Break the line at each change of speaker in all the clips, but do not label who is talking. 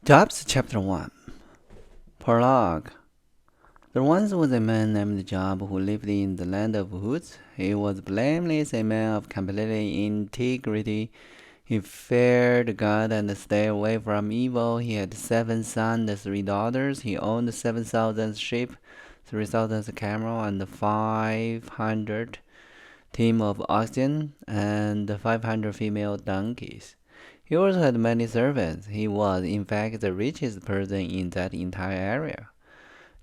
Jobs Chapter 1 Prologue. There once was a man named Job who lived in the land of Uz. He was blameless, a man of complete integrity. He feared God and stayed away from evil. He had 7 sons and 3 daughters. He owned 7,000 sheep, 3,000 camel, and 500 team of oxen, and 500 female donkeys. He also had many servants. He was, in fact, the richest person in that entire area.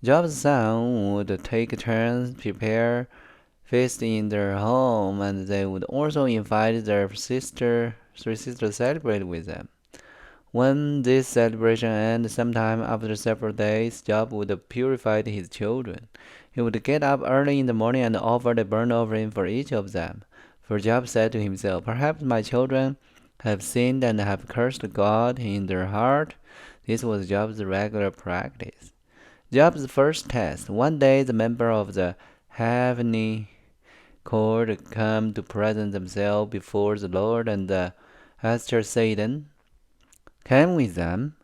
Job's son would take turns prepare feast in their home, and they would also invite their three sisters to celebrate with them. When this celebration ended, sometime after several days, Job would purify his children. He would get up early in the morning and offer a burnt offering for each of them. For Job said to himself, "Perhaps my children have sinned and have cursed God in their heart." This was Job's regular practice. Job's first test. One day, the member of the heavenly court came to present themselves before the Lord, and asked Satan came with them.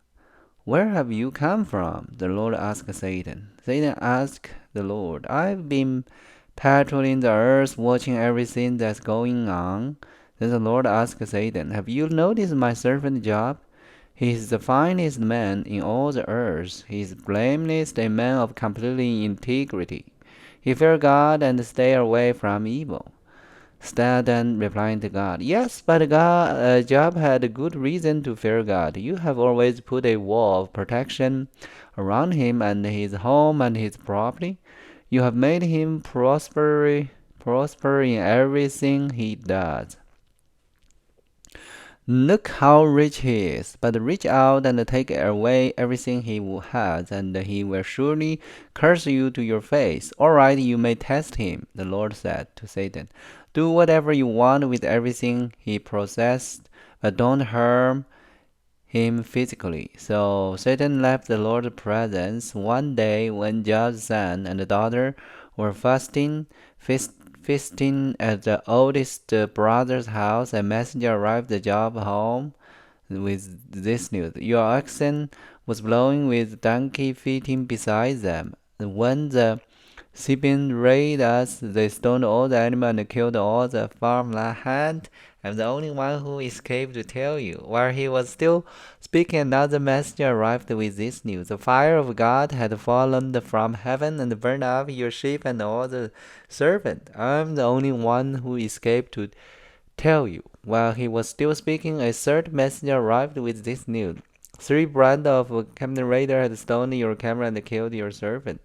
"Where have you come from?" the Lord asked Satan. Satan asked the Lord, "I've been patrolling the earth, watching everything that's going on." Then the Lord asked Satan, "Have you noticed my servant Job? He is the finest man in all the earth. He is blameless, a man of complete integrity. He fears God and stays away from evil." Satan replied to God, "Yes, but Job had a good reason to fear God. You have always put a wall of protection around him and his home and his property. You have made him prosper in everything he does. Look how rich he is, but reach out and take away everything he has, and he will surely curse you to your face." "All right, you may test him," the Lord said to Satan. "Do whatever you want with everything he possessed, but don't harm him physically." So Satan left the Lord's presence. One day, when Job's son and daughter were feasting at the oldest brother's house, a messenger arrived at Job's home with this news: "Your oxen was blowing with donkey feeding beside them. When the Sabeans raided us, they stoned all the animals and killed all the farmland. I'm the only one who escaped to tell you." While he was still speaking, another messenger arrived with this news: "The fire of God had fallen from heaven and burned up your sheep and all the servants. I'm the only one who escaped to tell you." While he was still speaking, a third messenger arrived with this news: "Three bands of Captain Raider had stolen your camel and killed your servant.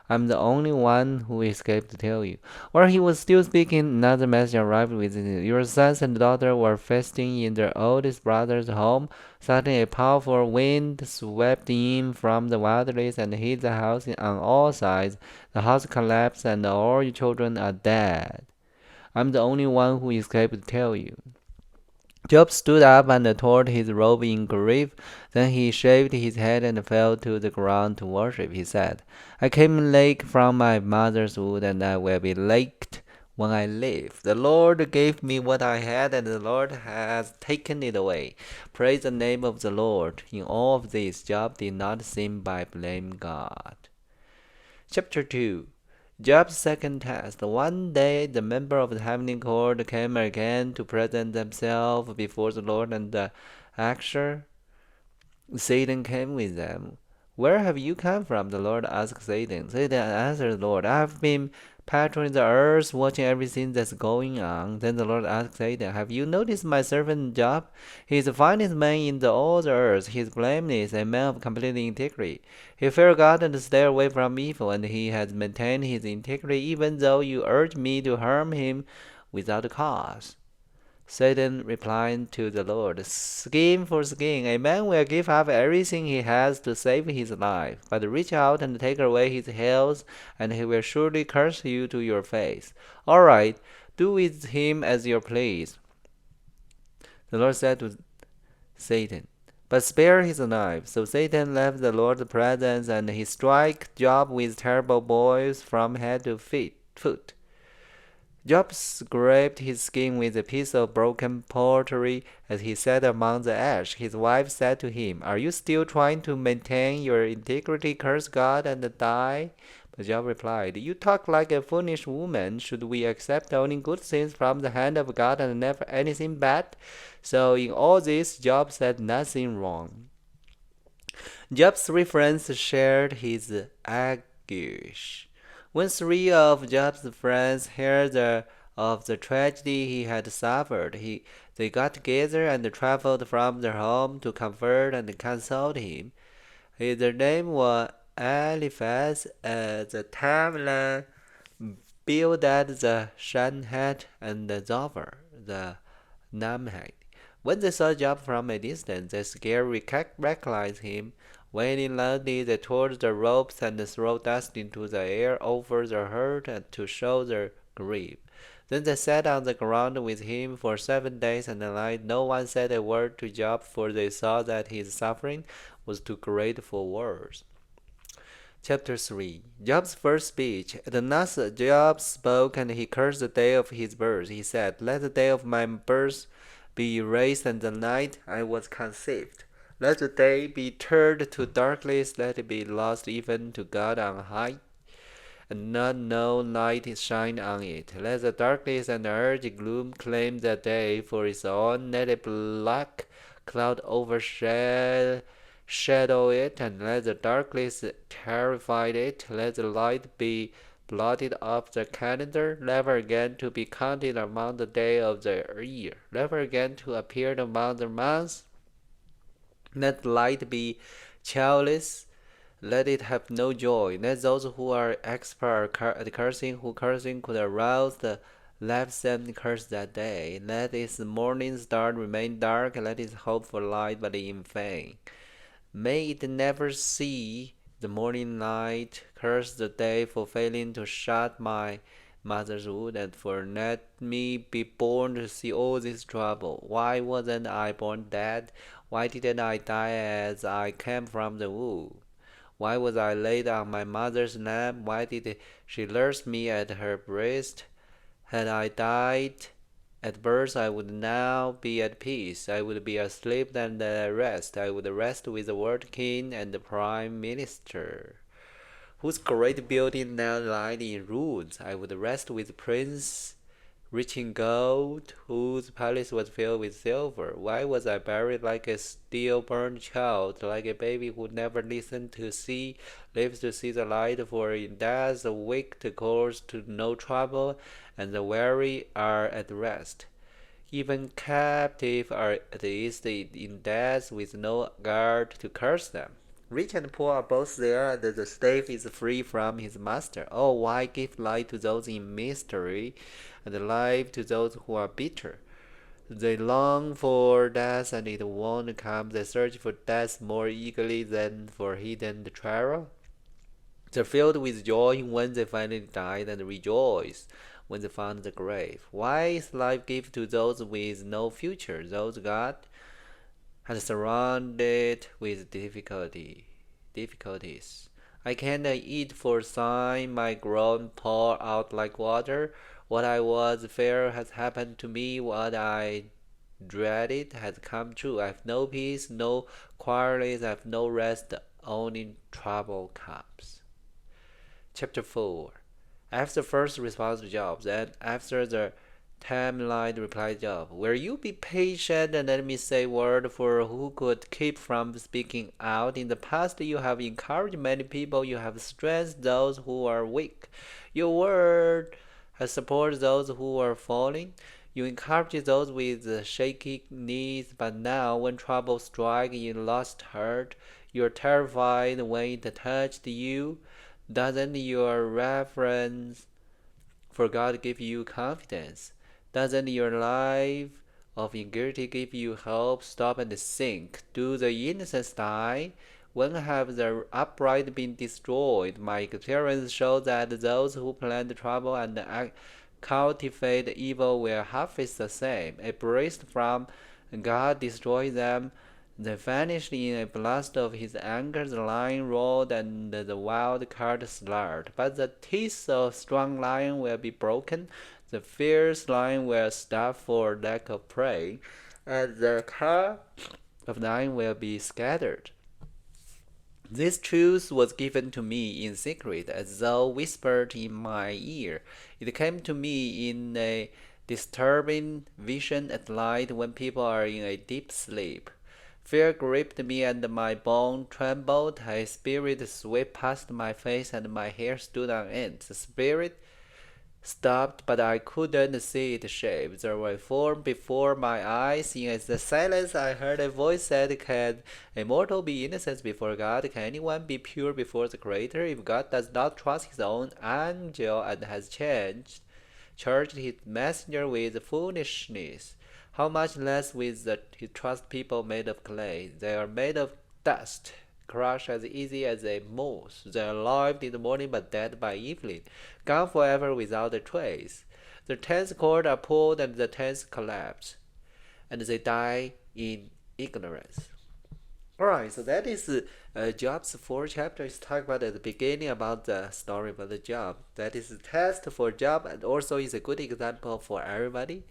I'm the only one who escaped to tell you." While he was still speaking, another messenger arrived with this news: "Your sons and daughter were feasting in their oldest brother's home. Suddenly, a powerful wind swept in from the wilderness and hit the house on all sides. The house collapsed, and all your children are dead. I'm the only one who escaped to tell you." Job stood up and tore his robe in grief. Then he shaved his head and fell to the ground to worship. He said, "I came late from my mother's womb, and I will be late when I leave. The Lord gave me what I had, and the Lord has taken it away. Praise the name of the Lord." In all of this, Job did not sin by blaming God. Chapter 2. Job's second test. One day, the member of the heavenly court came again to present themselves before the Lord, and the actor Satan came with them. "Where have you come from?" the Lord asked Satan. Satan answered the Lord, "I've been patrolling the earth, watching everything that's going on." Then the Lord asked Satan, "Have you noticed my servant Job? He is the finest man in all the earth. He is blameless, a man of complete integrity. He fears God and stays away from evil, and he has maintained his integrity even though you urge me to harm him without cause." Satan replied to the Lord, "Scheme for scheme. A man will give up everything he has to save his life, but reach out and take away his health, and he will surely curse you to your face. All right, do with him as you please." The Lord said to Satan, "But spare his life." So Satan left the Lord's presence, and he struck Job with terrible blows from head to foot. Job scraped his skin with a piece of broken pottery as he sat among the ash. His wife said to him, "Are you still trying to maintain your integrity, curse God, and die?" But Job replied, "You talk like a foolish woman. Should we accept only good things from the hand of God and never anything bad?" So in all this, Job said nothing wrong. Job's three friends shared his anguish. When three of Job's friends heard of the tragedy he had suffered, they got together and traveled from their home to comfort and console him. Their name was Eliphaz, the Teman, Bildad the Shuhite, and Zophar the Naamite. When they saw Job from a distance, they scarcely recognized him. Wailing loudly, they tore the ropes and threw dust into the air over their hurt to show their grief. Then they sat on the ground with him for 7 days and a night. No one said a word to Job, for they saw that his suffering was too great for words. Chapter 3. Job's first speech. At last Job spoke, and he cursed the day of his birth. He said, "Let the day of my birth be erased, and the night I was conceived. Let the day be turned to darkness, let it be lost even to God on high, and not no light shine on it. Let the darkness and the earth gloom claim the day for its own. Let a black cloud overshadow it, and let the darkness terrify it. Let the light be blotted off the calendar, never again to be counted among the days of the year, never again to appear among the months. Let light be childless, let it have no joy. Let those who are expert at cursing, who cursing could arouse the let them curse that day. Let its morning star remain dark, let its hope for light but in vain. May it never see the morning light. Curse the day for failing to shut my mother's womb, and for let me be born to see all this trouble. Why wasn't I born dead? Why didn't I die as I came from the womb? Why was I laid on my mother's lap? Why did she nurse me at her breast? Had I died at birth, I would now be at peace. I would be asleep and at rest. I would rest with the world king and the prime minister, whose great building now lied in ruins. I would rest with prince rich in gold, whose palace was filled with silver. Why was I buried like a stillborn child, like a baby who never lives to see the light? For in death the weak calls to no trouble, and the weary are at rest. Even captives are at ease in death, with no guard to curse them. Rich and poor are both there, and the slave is free from his master. Oh, why give light to those in mystery, and life to those who are bitter? They long for death, and it won't come. They search for death more eagerly than for hidden treasure. They're filled with joy when they finally died, and rejoice when they found the grave. Why is life given to those with no future, those God has surrounded with difficulties? I can't eat for sign, my groan pour out like water. What I was fear has happened to me, what I dreaded has come true. I have no peace, no quarrels, I have no rest, only trouble comes. Chapter 4. After the first response to Job, then after the timeline replied Job, "Will you be patient and let me say a word, for who could keep from speaking out? In the past you have encouraged many people, you have strengthened those who are weak. Your word has supported those who are falling. You encourage those with shaky knees, but now when trouble strikes you lost heart. You are terrified when it touched you. Doesn't your reverence for God give you confidence? Doesn't your life of integrity give you hope? Stop and think. Do the innocents die? When have the upright been destroyed? My experience shows that those who plan trouble and cultivate evil will harvest the same. A breath from God destroys them. They vanished in a blast of his anger. The lion roared and the wild cat slaughtered. But the teeth of strong lion will be broken. The fierce lion will starve for lack of prey, and the cub of nine will be scattered. This truth was given to me in secret, as though whispered in my ear. It came to me in a disturbing vision at night when people are in a deep sleep. Fear gripped me and my bone trembled. A spirit swept past my face and my hair stood on end. The spirit stopped, but I couldn't see its shape. There was a form before my eyes. In the silence, I heard a voice said, "Can a mortal be innocent before God? Can anyone be pure before the Creator? If God does not trust his own angel and has charged his messenger with foolishness, how much less will he trust people made of clay? They are made of dust, crushed as easy as a moth. They are alive in the morning but dead by evening, gone forever without a trace. The tenth cord are pulled and the tenth collapse, and they die in ignorance." Alright, so that is Job's fourth chapter. It's talking about at the beginning about the story about the job. That is a test for Job and also is a good example for everybody.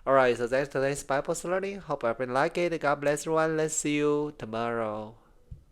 Alright, so that's today's Bible learning. Hope everyone like it. God bless everyone. Let's see you tomorrow.